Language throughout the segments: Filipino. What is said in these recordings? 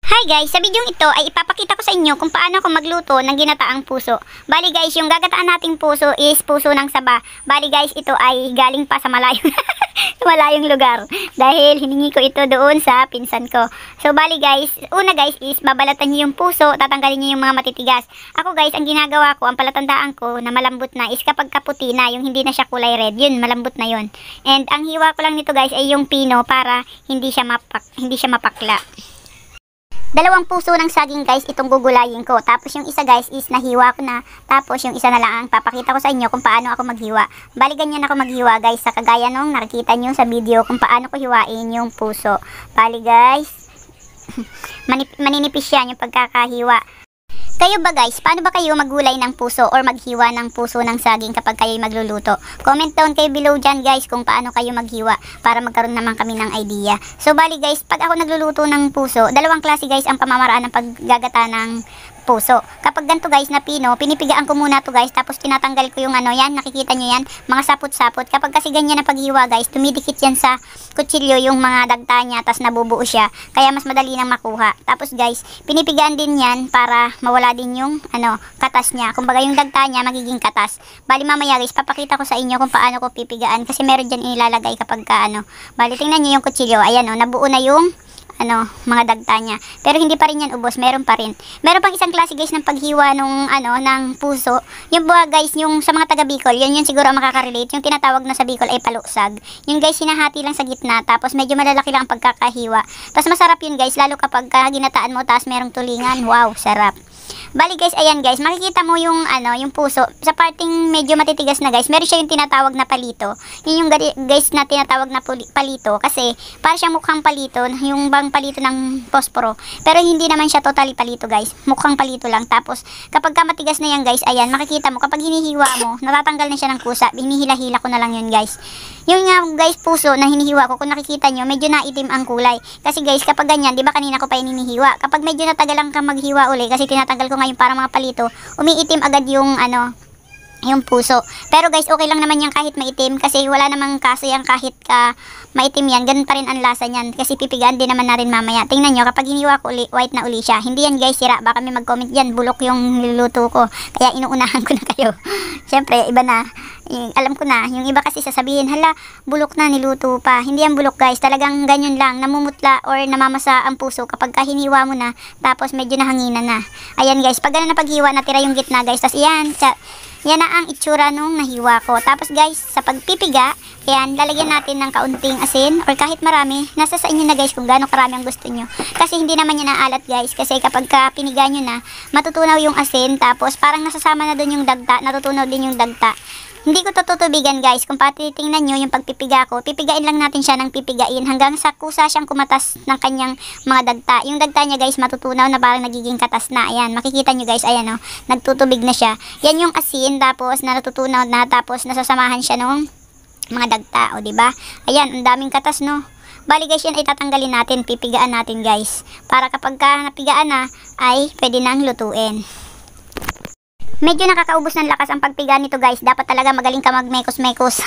Hi guys, sa video ito ay ipapakita ko sa inyo kung paano ako magluto ng ginataang puso. Bali guys, yung gagataan nating puso is puso ng saba. Bali guys, ito ay galing pa sa malayong, sa malayong lugar. Dahil hiningi ko ito doon sa pinsan ko. So bali guys, una guys is babalatan niyo yung puso, tatanggalin niyo yung mga matitigas. Ako guys, ang ginagawa ko, ang palatandaan ko na malambot na is kapag kaputi na, yung hindi na siya kulay red, yun, malambot na yun. And ang hiwa ko lang nito guys ay yung pino para hindi siya mapakla. Dalawang puso ng saging guys, itong gugulayin ko. Tapos yung isa guys is nahiwa ko na. Tapos yung isa na lang ang papakita ko sa inyo kung paano ako maghiwa. Bali ganyan ako maghiwa guys, sa kagaya nung nakikita nyo sa video kung paano ko hiwain yung puso. Bali guys, maninipis yan yung pagkakahiwa. Kayo ba guys, paano ba kayo maggulay ng puso or maghiwa ng puso ng saging kapag kayo magluluto? Comment down kayo below dyan guys kung paano kayo maghiwa para magkaroon naman kami ng idea. So bali guys, pag ako nagluluto ng puso, dalawang klase guys ang pamamaraan ng paggagata ng puso. Kapag ganito guys na pino, pinipigaan ko muna to guys, tapos tinatanggal ko yung ano yan, nakikita nyo yan, mga sapot-sapot. Kapag kasi ganyan na paghiwa guys, tumidikit yan sa kutsilyo yung mga dagta niya, tapos nabubuo siya, kaya mas madali nang makuha. Tapos guys, pinipigaan din yan para mawala din yung ano, katas niya. Kumbaga yung dagta niya magiging katas. Bali mamaya guys, papakita ko sa inyo kung paano ko pipigaan, kasi meron dyan inilalagay kapag ka ano. Bali tingnan nyo yung kutsilyo, ayan o, nabuo na yung mga dagta niya. Pero hindi pa rin yan ubos, meron pa rin. Meron pang isang klase guys ng paghiwa nung ng puso. Yung buwa guys, yung sa mga taga Bicol, yun siguro ang makaka-relate. Yung tinatawag na sa Bicol ay paluksag. Yung guys, hinahati lang sa gitna, tapos medyo malalaki lang ang pagkakahiwa. Tapos masarap yun guys, lalo kapag ginataan mo, tapos merong tulingan. Wow, sarap. Bali guys, ayan guys, makikita mo yung yung puso. Sa parting medyo matitigas na guys, meron siya yung tinatawag na palito. Yun yung guys na tinatawag na palito kasi para siyang mukhang palito, yung bang palito ng posporo. Pero hindi naman siya totally palito guys, mukhang palito lang. Tapos kapag ka matigas na yan guys, ayan, makikita mo kapag hinihiwa mo, natatanggal na siya ng kusa. Hinihila-hila ko na lang yun guys. Yung nga guys, puso na hinihiwa ko, kung nakikita nyo, medyo naitim ang kulay. Kasi guys, kapag ganyan, di ba kanina ko pa hinihiwa, kapag medyo natagalan kang maghiwa uli, kasi tinatanggal ko ngayon para mga palito, umiitim agad yung yung puso. Pero guys, okay lang naman yan kahit maitim, kasi wala namang kaso yan kahit maitim yan, ganun pa rin ang lasa niyan, kasi pipigaan din naman na rin mamaya. Tingnan nyo, kapag hiniwa ko uli, white na uli siya. Hindi yan guys sira, baka may mag-comment yan, bulok yung niluluto ko, kaya inuunahan ko na kayo. Syempre, iba na. Alam ko na, yung iba kasi sasabihin, hala, bulok na, niluto pa. Hindi yan bulok guys, talagang ganyan lang, namumutla or namamasa ang puso kapag hiniwa mo na, tapos medyo nahanginan na. Ayan guys, pag gano'n na paghiwa, natira yung gitna guys, tapos yan na ang itsura nung nahiwa ko. Tapos guys, sa pagpipiga, yan, lalagyan natin ng kaunting asin or kahit marami, nasa sa inyo na guys kung gaano karami ang gusto nyo. Kasi hindi naman yan naalat guys, kasi kapag piniga nyo na, matutunaw yung asin, tapos parang nasasama na dun yung dagta, natutunaw din yung dagta. Hindi ko to tutubigan guys, kung patitingnan nyo yung pagpipiga ko, pipigain lang natin siya ng pipigain hanggang sa kusa siyang kumatas ng kanyang mga dagta. Yung dagta niya guys matutunaw na parang nagiging katas na. Ayan, makikita nyo guys, ayan o, nagtutubig na siya. Yan yung asin, tapos natutunaw na, tapos nasasamahan siya ng mga dagta, o diba? Ayan, ang daming katas no. Bali guys, yan ay tatanggalin natin, pipigaan natin guys, para kapag napigaan na ay pwede nang lutuin. Medyo nakakaubos ng lakas ang pagpiga nito guys. Dapat talaga magaling ka magmekos-mekos.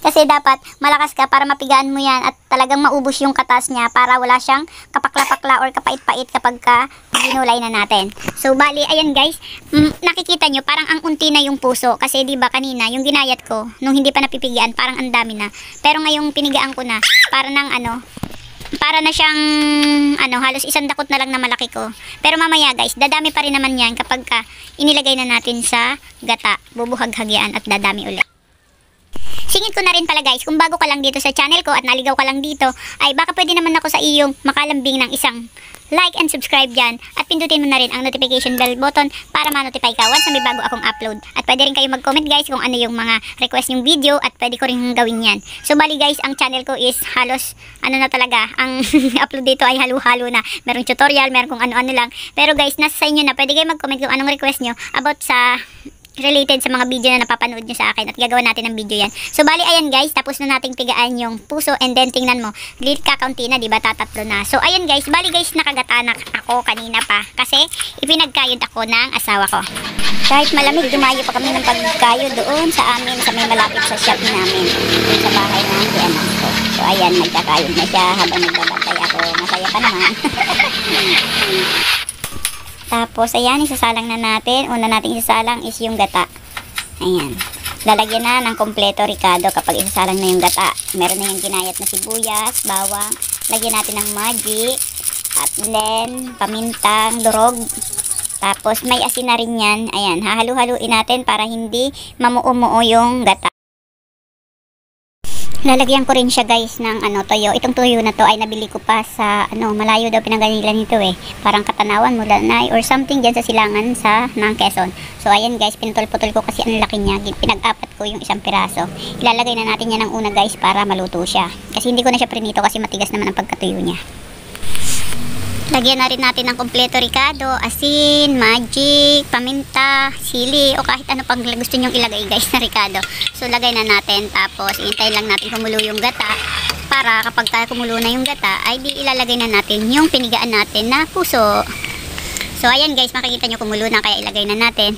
Kasi dapat malakas ka para mapigaan mo yan at talagang maubos yung katas niya para wala siyang kapakla-pakla or kapait-pait kapag ginulay na natin. So bali, ayan guys, nakikita nyo parang ang unti na yung puso. Kasi diba kanina, yung ginayat ko, nung hindi pa napipigaan, parang ang dami na. Pero ngayong pinigaan ko na, para na siyang halos isang dakot na lang na malaki ko. Pero mamaya guys, dadami pa rin naman yan kapag inilagay na natin sa gata. Bubuhag-hagyan at dadami ulit. Singit ko na rin pala guys, kung bago ka lang dito sa channel ko at naligaw ka lang dito, ay baka pwede naman ako sa iyong makalambing ng isang like and subscribe dyan. At pindutin mo na rin ang notification bell button para ma-notify ka once na may bago akong upload. At pwede rin kayo mag-comment guys kung ano yung mga request yung video at pwede ko rin gawin yan. So bali guys, ang channel ko is halos na talaga, ang upload dito ay halo-halo na. Merong tutorial, meron kung ano-ano lang. Pero guys, nasa sa inyo na, pwede kayo mag-comment kung anong request nyo about sa related sa mga video na napapanood nyo sa akin at gagawa natin ng video yan. So bali ayan guys, tapos na nating pigaan yung puso and then tingnan mo, kakaunti na, diba, tatatlo na. So ayan guys, bali guys, nakagatanak ako kanina pa kasi ipinagkayod ako ng asawa ko. Kahit malamig, dumayo pa kami ng pagkayod doon sa amin, sa may malapit sa shop namin, sa bahay ng anak ko. So ayan, nagkakayod na siya habang nagbabantay ako. Masaya pa naman. Tapos, ayan, isasalang na natin. Una natin isasalang is yung gata. Ayan. Lalagyan na ng kompleto ricado kapag isasalang na yung gata. Meron na yung ginayat na sibuyas, bawang. Lagyan natin ng magic. At then, pamintang, durog. Tapos, may asin na rin yan. Ayan, hahalu-haluin natin para hindi mamuo-muo yung gata. Lalagyan ko rin siya guys ng toyo. Itong toyo na to ay nabili ko pa sa malayo daw pinangganilan nito eh. Parang Katanawan, Mulanay or something dyan sa silangan ng Quezon. So ayan guys, pinutol-putol ko kasi ang laki niya. Pinag-apat ko yung isang piraso. Ilalagay na natin yan ng una guys para maluto siya. Kasi hindi ko na siya prinito kasi matigas naman ang pagkatuyo niya. Lagyan na rin natin ng kompleto ricado, asin, magic, paminta, sili, o kahit ano pang gusto nyong ilagay guys na ricado. So lagay na natin, tapos iintay lang natin kumulo yung gata. Para kapag kumulo na yung gata, ay di ilalagay na natin yung pinigaan natin na puso. So ayan guys, makikita nyo kumulo na kaya ilagay na natin.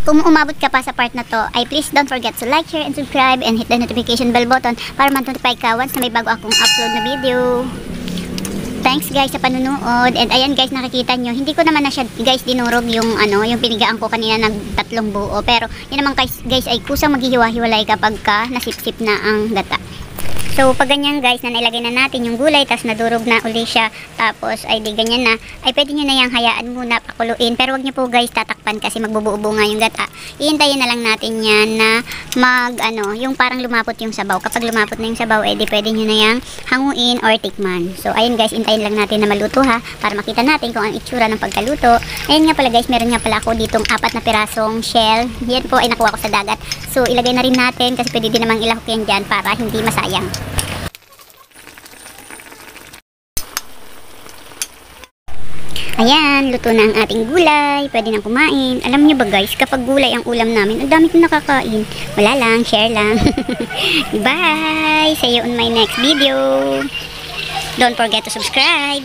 Kung umabot ka pa sa part na to, ay please don't forget to like, share, and subscribe, and hit the notification bell button para ma-notify ka once na may bago akong upload na video. Thanks guys sa panunood. And ayan guys, nakikita nyo, hindi ko naman na siya guys dinurog yung yung pinigaan ko kanina ng 3 buo. Pero yun naman guys ay kusang maghihiwa-hiwalay kapag ka nasip-sip na ang gata. So pag ganyan guys na nailagay na natin yung gulay, tapos nadurog na uli siya, tapos ay di ganyan na, ay pwede nyo na yung hayaan muna pakuluin. Pero wag nyo po guys tatakpan kasi magbubuo nga yung gata. Iintayin na lang natin yan na yung parang lumapot yung sabaw. Kapag lumapot na yung sabaw, di pwede nyo na yung hanguin or tikman. So ayun guys, intayin lang natin na maluto ha, para makita natin kung ang itsura ng pagkaluto. Ayun nga pala guys, meron nga pala ako ditong 4 na pirasong shell. Yan po ay nakuha ko sa dagat. So ilagay na rin natin kasi pwede din namang ilahok yan dyan para hindi masayang. Ayan, luto na ang ating gulay. Pwede nang kumain. Alam nyo ba guys, kapag gulay ang ulam namin, ang dami kong nakakain. Wala lang, share lang. Bye! See you on my next video. Don't forget to subscribe.